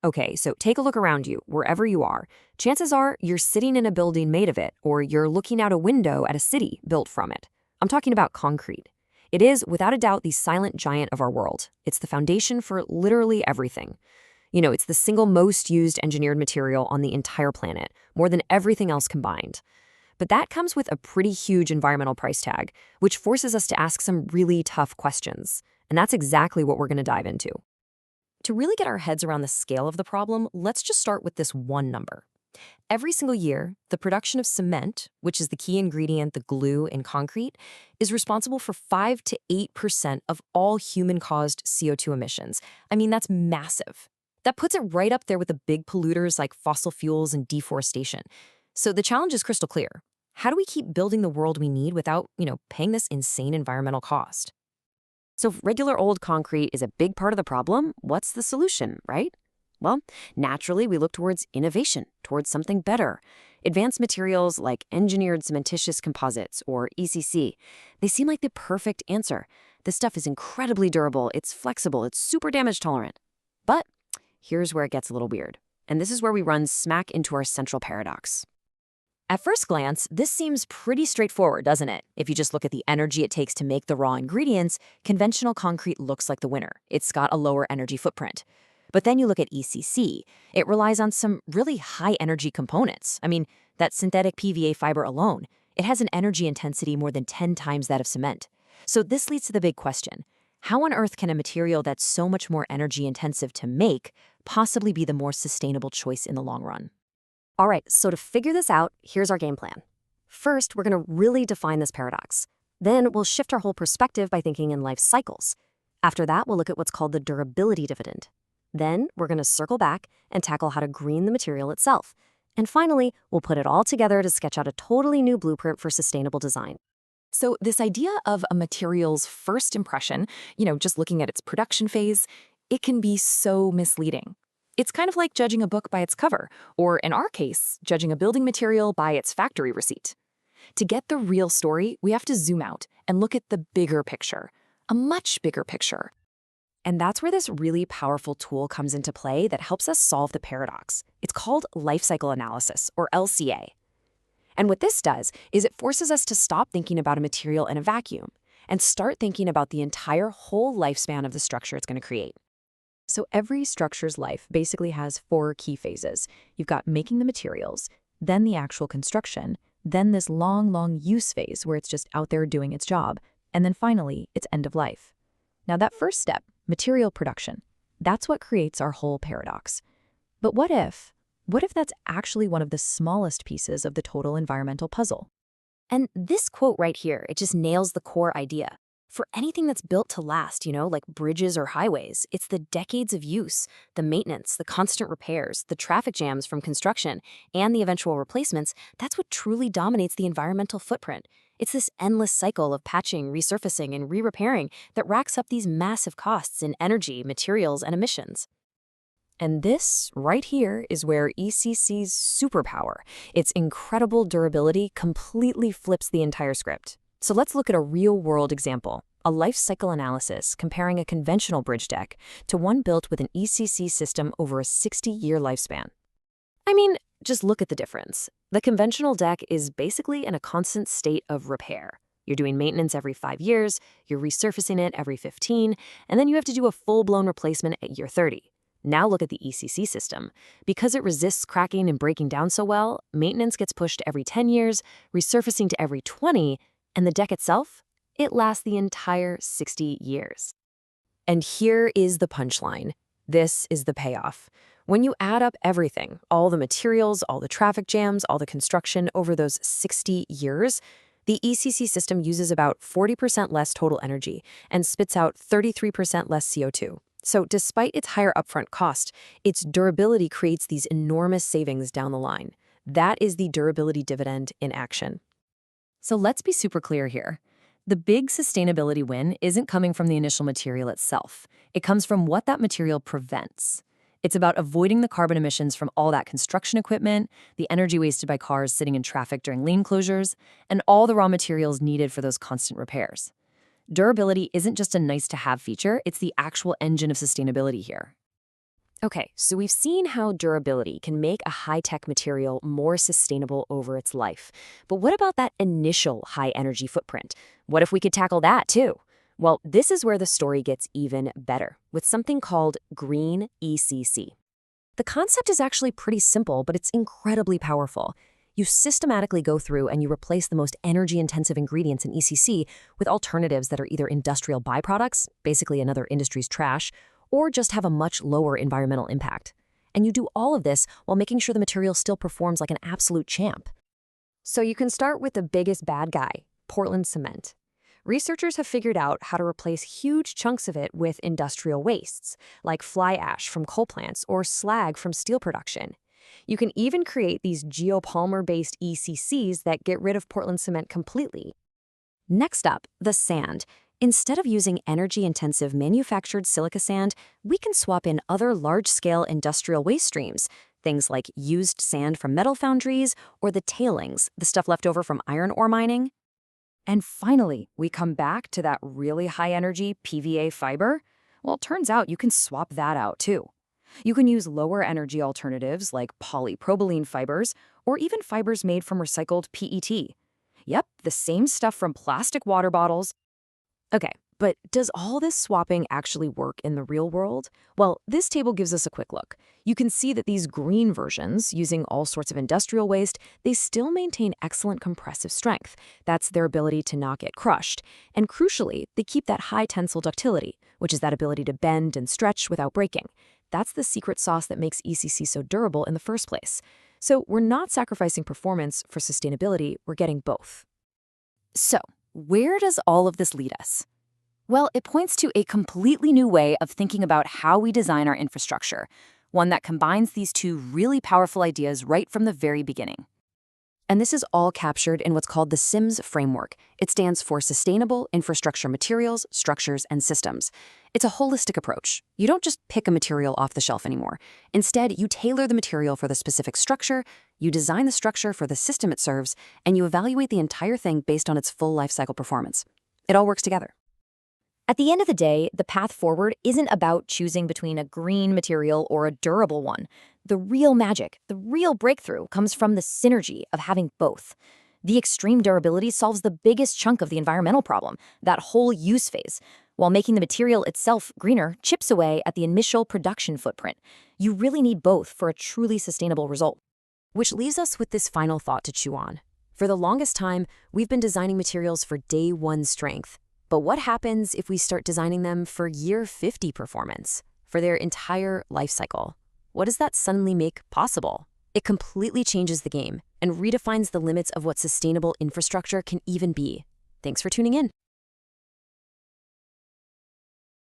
Okay, so take a look around you, wherever you are. Chances are you're sitting in a building made of it, or you're looking out a window at a city built from it. I'm talking about concrete. It is, without a doubt, the silent giant of our world. It's the foundation for literally everything. It's the single most used engineered material on the entire planet, more than everything else combined. But that comes with a pretty huge environmental price tag, which forces us to ask some really tough questions. And that's exactly what we're going to dive into. To really get our heads around the scale of the problem, let's just start with this one number. Every single year, the production of cement, which is the key ingredient, the glue in concrete, is responsible for 5 to 8% of all human-caused CO2 emissions. I mean, that's massive. That puts it right up there with the big polluters like fossil fuels and deforestation. So the challenge is crystal clear. How do we keep building the world we need without, paying this insane environmental cost? So if regular old concrete is a big part of the problem, what's the solution, right? Well, naturally, we look towards innovation, towards something better. Advanced materials like engineered cementitious composites, or ECC, they seem like the perfect answer. This stuff is incredibly durable, it's flexible, it's super damage tolerant. But here's where it gets a little weird. And this is where we run smack into our central paradox. At first glance, this seems pretty straightforward, doesn't it? If you just look at the energy it takes to make the raw ingredients, conventional concrete looks like the winner. It's got a lower energy footprint. But then you look at ECC. It relies on some really high-energy components. I mean, that synthetic PVA fiber alone, it has an energy intensity more than 10 times that of cement. So this leads to the big question. How on earth can a material that's so much more energy-intensive to make possibly be the more sustainable choice in the long run? All right, so to figure this out, here's our game plan. First, we're going to really define this paradox. Then we'll shift our whole perspective by thinking in life cycles. After that, we'll look at what's called the durability dividend. Then we're going to circle back and tackle how to green the material itself. And finally, we'll put it all together to sketch out a totally new blueprint for sustainable design. So this idea of a material's first impression, just looking at its production phase, it can be so misleading. It's kind of like judging a book by its cover, or in our case, judging a building material by its factory receipt. To get the real story, we have to zoom out and look at the bigger picture, a much bigger picture. And that's where this really powerful tool comes into play that helps us solve the paradox. It's called life cycle analysis, or LCA. And what this does is it forces us to stop thinking about a material in a vacuum and start thinking about the entire whole lifespan of the structure it's going to create. So every structure's life basically has 4 key phases. You've got making the materials, then the actual construction, then this long use phase where it's just out there doing its job, and then finally, its end of life. Now that first step, material production, that's what creates our whole paradox. But what if that's actually one of the smallest pieces of the total environmental puzzle? And this quote right here, it just nails the core idea. For anything that's built to last, like bridges or highways, it's the decades of use, the maintenance, the constant repairs, the traffic jams from construction, and the eventual replacements, that's what truly dominates the environmental footprint. It's this endless cycle of patching, resurfacing, and re-repairing that racks up these massive costs in energy, materials, and emissions. And this, right here, is where ECC's superpower, its incredible durability, completely flips the entire script. So let's look at a real-world example, a life cycle analysis comparing a conventional bridge deck to one built with an ECC system over a 60-year lifespan. I mean, just look at the difference. The conventional deck is basically in a constant state of repair. You're doing maintenance every 5 years, you're resurfacing it every 15, and then you have to do a full-blown replacement at year 30. Now look at the ECC system. Because it resists cracking and breaking down so well, maintenance gets pushed every 10 years, resurfacing to every 20, and the deck itself, it lasts the entire 60 years. And here is the punchline. This is the payoff. When you add up everything, all the materials, all the traffic jams, all the construction over those 60 years, the ECC system uses about 40% less total energy and spits out 33% less CO2. So despite its higher upfront cost, its durability creates these enormous savings down the line. That is the durability dividend in action. So let's be super clear here. The big sustainability win isn't coming from the initial material itself. It comes from what that material prevents. It's about avoiding the carbon emissions from all that construction equipment, the energy wasted by cars sitting in traffic during lane closures, and all the raw materials needed for those constant repairs. Durability isn't just a nice-to-have feature, it's the actual engine of sustainability here. Okay, so we've seen how durability can make a high-tech material more sustainable over its life. But what about that initial high-energy footprint? What if we could tackle that too? Well, this is where the story gets even better, with something called green ECC. The concept is actually pretty simple, but it's incredibly powerful. You systematically go through and you replace the most energy-intensive ingredients in ECC with alternatives that are either industrial byproducts, basically another industry's trash, or just have a much lower environmental impact. And you do all of this while making sure the material still performs like an absolute champ. So you can start with the biggest bad guy, Portland cement. Researchers have figured out how to replace huge chunks of it with industrial wastes, like fly ash from coal plants or slag from steel production. You can even create these geopolymer-based ECCs that get rid of Portland cement completely. Next up, the sand. Instead of using energy-intensive manufactured silica sand, we can swap in other large-scale industrial waste streams, things like used sand from metal foundries or the tailings, the stuff left over from iron ore mining. And finally, we come back to that really high-energy PVA fiber. Well, it turns out you can swap that out too. You can use lower-energy alternatives like polypropylene fibers or even fibers made from recycled PET. Yep, the same stuff from plastic water bottles. Okay, but does all this swapping actually work in the real world? Well, this table gives us a quick look. You can see that these green versions, using all sorts of industrial waste, they still maintain excellent compressive strength. That's their ability to not get crushed. And crucially, they keep that high tensile ductility, which is that ability to bend and stretch without breaking. That's the secret sauce that makes ECC so durable in the first place. So we're not sacrificing performance for sustainability, we're getting both. So, where does all of this lead us? Well, it points to a completely new way of thinking about how we design our infrastructure, one that combines these two really powerful ideas right from the very beginning. And this is all captured in what's called the SIMS framework. It stands for Sustainable Infrastructure Materials, Structures, and Systems. It's a holistic approach. You don't just pick a material off the shelf anymore. Instead, you tailor the material for the specific structure, you design the structure for the system it serves, and you evaluate the entire thing based on its full life cycle performance. It all works together. At the end of the day, the path forward isn't about choosing between a green material or a durable one. The real magic, the real breakthrough, comes from the synergy of having both. The extreme durability solves the biggest chunk of the environmental problem, that whole use phase, while making the material itself greener chips away at the initial production footprint. You really need both for a truly sustainable result. Which leaves us with this final thought to chew on. For the longest time, we've been designing materials for day one strength. But what happens if we start designing them for year 50 performance, for their entire life cycle? What does that suddenly make possible? It completely changes the game and redefines the limits of what sustainable infrastructure can even be. Thanks for tuning in.